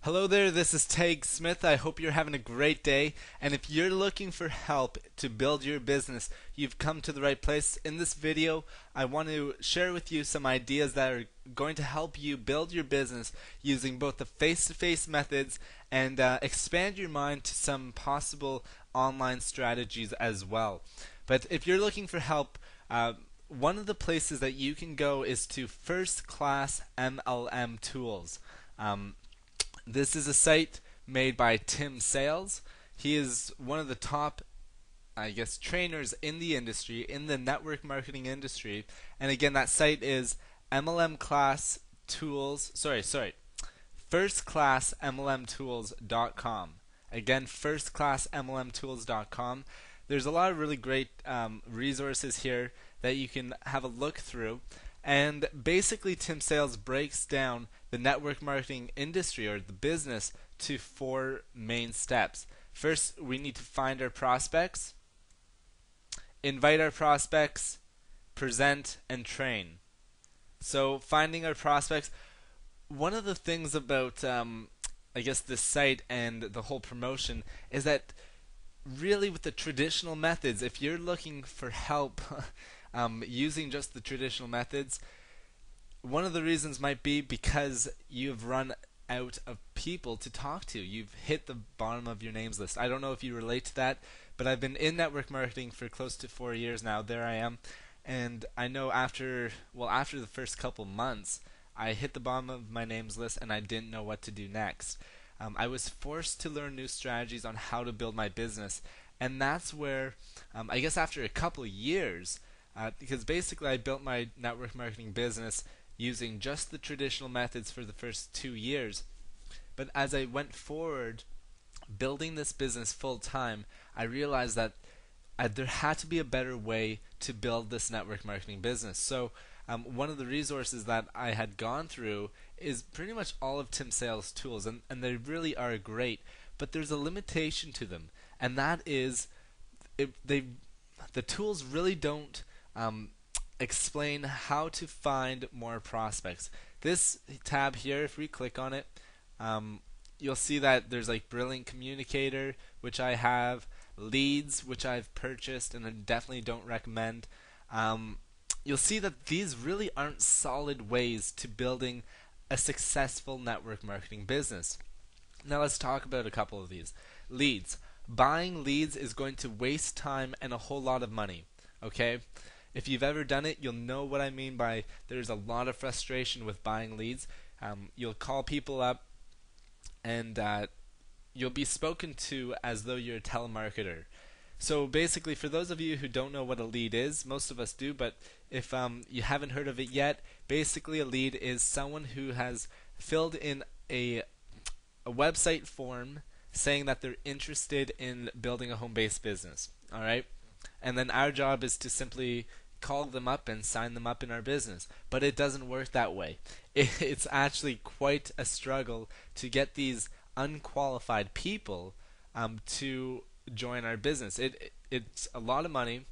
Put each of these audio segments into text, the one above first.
Hello there, this is Tag Smith. I hope you're having a great day. And if you're looking for help to build your business, you've come to the right place. In this video, I want to share with you some ideas that are going to help you build your business using both the face-to-face methods and expand your mind to some possible online strategies as well. But if you're looking for help, one of the places that you can go is to First Class MLM Tools. This is a site made by Tim Sales. He is one of the top, trainers in the industry, in the network marketing industry. And again, that site is MLM Class Tools. firstclassmlmtools.com. Again, firstclassmlmtools.com. There's a lot of really great resources here that you can have a look through. And basically, Tim Sales breaks down the network marketing industry or the business to four main steps. First, we need to find our prospects, invite our prospects, present, and train. So, finding our prospects, one of the things about this site and the whole promotion is that really with the traditional methods, if you're looking for help using just the traditional methods, one of the reasons might be because you've run out of people to talk to. You've hit the bottom of your names list. I don't know if you relate to that, but I've been in network marketing for close to 4 years now. There I am. And I know after the first couple months, I hit the bottom of my names list and I didn't know what to do next. I was forced to learn new strategies on how to build my business. And that's where, after a couple of years, because basically I built my network marketing business using just the traditional methods for the first 2 years. But as I went forward building this business full time, I realized that there had to be a better way to build this network marketing business. So one of the resources that I had gone through is pretty much all of Tim Sales' tools, and they really are great. But there's a limitation to them, and that is the tools really don't explain how to find more prospects. This tab here, if we click on it, you'll see that there's like Brilliant Communicator, which I have, Leads, which I've purchased and I definitely don't recommend. You'll see that these really aren't solid ways to building a successful network marketing business. Now let's talk about a couple of these. Leads. Buying leads is going to waste time and a whole lot of money. Okay? If you've ever done it, you'll know what I mean by there's a lot of frustration with buying leads. You'll call people up and you'll be spoken to as though you're a telemarketer. So basically, for those of you who don't know what a lead is, most of us do, but if you haven't heard of it yet, basically a lead is someone who has filled in a website form saying that they're interested in building a home-based business. All right? And then our job is to simply call them up and sign them up in our business. But it doesn't work that way. It's actually quite a struggle to get these unqualified people to join our business. It's a lot of money,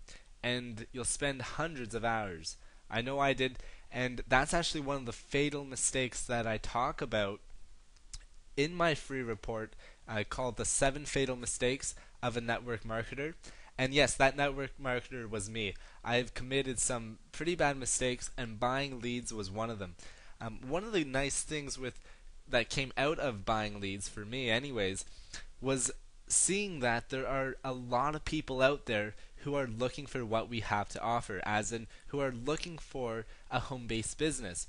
and you'll spend hundreds of hours. I know I did, and that's actually one of the fatal mistakes that I talk about in my free report called the 7 Fatal Mistakes of a Network Marketer. And yes, that network marketer was me. I've committed some pretty bad mistakes, and buying leads was one of them. One of the nice things that came out of buying leads, for me anyways, was seeing that there are a lot of people out there who are looking for what we have to offer, as in who are looking for a home-based business.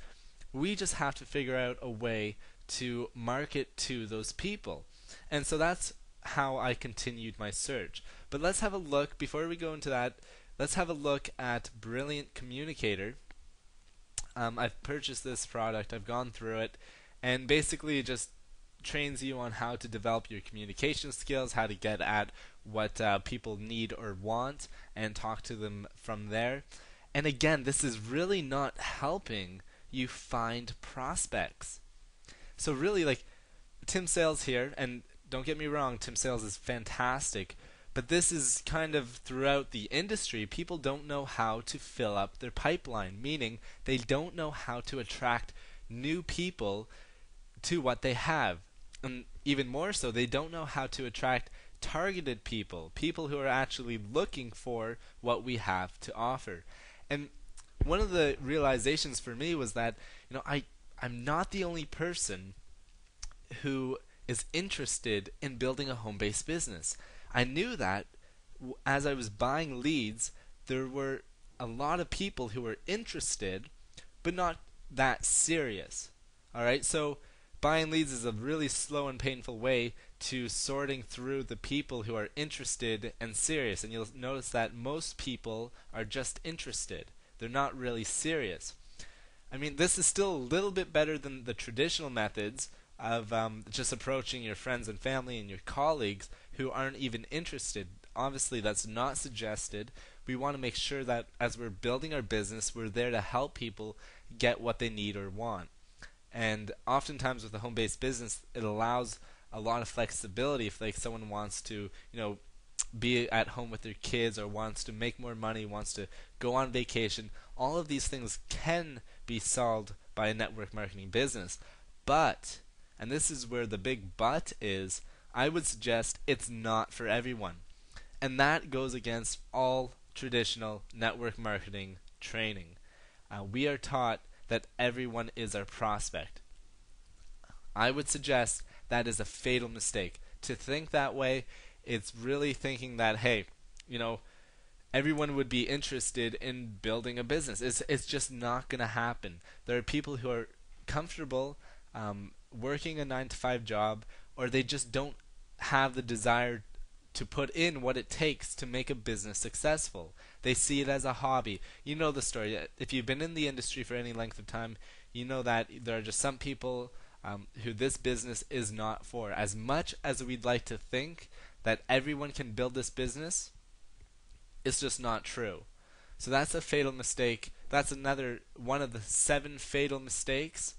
We just have to figure out a way to market to those people. And so that's how I continued my search. But let's have a look, before we go into that, let's have a look at Brilliant Communicator. I've purchased this product, I've gone through it, and basically it just trains you on how to develop your communication skills, how to get at what people need or want, and talk to them from there. And again, this is really not helping you find prospects. So really, like, Tim Sales here, and don't get me wrong, Tim Sales is fantastic, but this is kind of throughout the industry. People don't know how to fill up their pipeline, meaning they don't know how to attract new people to what they have. And even more so, they don't know how to attract targeted people, people who are actually looking for what we have to offer. And one of the realizations for me was that, I'm not the only person who is interested in building a home-based business. I knew that as I was buying leads, there were a lot of people who were interested, but not that serious. All right, so buying leads is a really slow and painful way to sorting through the people who are interested and serious. And you'll notice that most people are just interested. They're not really serious. I mean, this is still a little bit better than the traditional methods of just approaching your friends and family and your colleagues who aren't even interested. Obviously, that's not suggested. We want to make sure that as we're building our business, we're there to help people get what they need or want. And oftentimes with a home-based business, it allows a lot of flexibility. If like someone wants to, be at home with their kids, or wants to make more money, wants to go on vacation, all of these things can be solved by a network marketing business. But, and this is where the big but is, I would suggest it's not for everyone. And that goes against all traditional network marketing training. We are taught that everyone is our prospect. I would suggest that is a fatal mistake. To think that way, it's really thinking that, hey, everyone would be interested in building a business. It's just not going to happen. There are people who are comfortable working a 9-to-5 job, or they just don't have the desire to put in what it takes to make a business successful. They see it as a hobby. You know the story. If you've been in the industry for any length of time, you know that there are just some people who this business is not for. As much as we'd like to think that everyone can build this business, it's just not true. So that's a fatal mistake. That's another one of the 7 fatal mistakes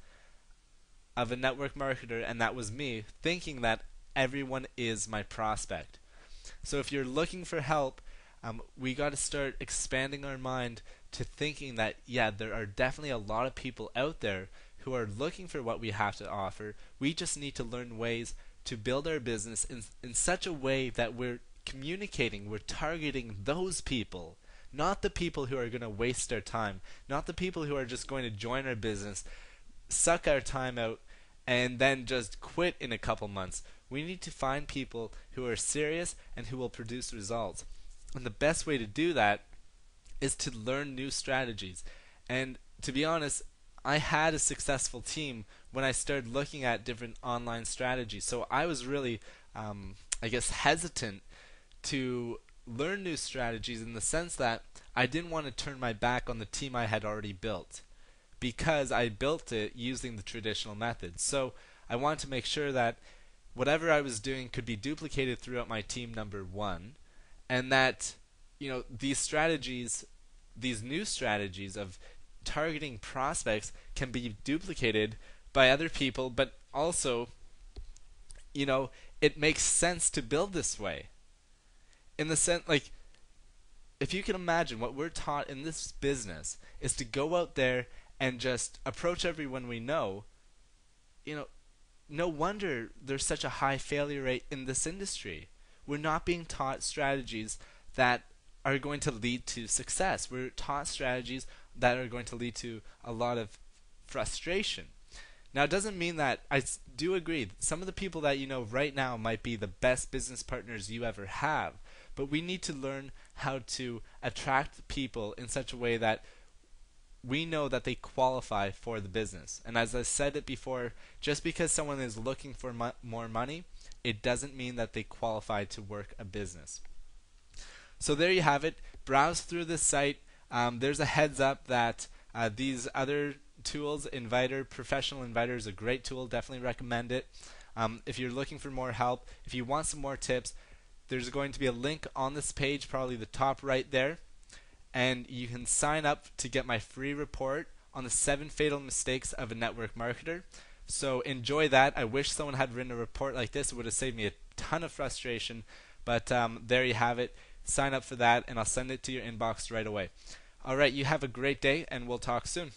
of a network marketer, and that was me, thinking that everyone is my prospect. So if you're looking for help, we got to start expanding our mind to thinking that, there are definitely a lot of people out there who are looking for what we have to offer. We just need to learn ways to build our business in such a way that we're communicating, we're targeting those people, not the people who are going to waste our time, not the people who are just going to join our business, suck our time out, and then just quit in a couple months. We need to find people who are serious and who will produce results. And the best way to do that is to learn new strategies. And to be honest, I had a successful team when I started looking at different online strategies. So I was really, hesitant to learn new strategies, in the sense that I didn't want to turn my back on the team I had already built, because I built it using the traditional methods. So I wanted to make sure that whatever I was doing could be duplicated throughout my team, number one, and that these strategies, these new strategies of targeting prospects, can be duplicated by other people, but also it makes sense to build this way. In the sense, if you can imagine, what we're taught in this business is to go out there and just approach everyone we know. No wonder there's such a high failure rate in this industry. We're not being taught strategies that are going to lead to success. We're taught strategies that are going to lead to a lot of frustration. Now, it doesn't mean that I do agree. Some of the people that you know right now might be the best business partners you ever have, but we need to learn how to attract people in such a way that we know that they qualify for the business. And as I said it before, just because someone is looking for more money, it doesn't mean that they qualify to work a business. So there you have it. Browse through this site. There's a heads up that these other tools, Professional Inviter is a great tool. Definitely recommend it. If you're looking for more help, if you want some more tips, there's going to be a link on this page, probably the top right there, and you can sign up to get my free report on the 7 fatal mistakes of a network marketer. So enjoy that. I wish someone had written a report like this. It would have saved me a ton of frustration, but there you have it. Sign up for that, and I'll send it to your inbox right away. All right, you have a great day, and we'll talk soon.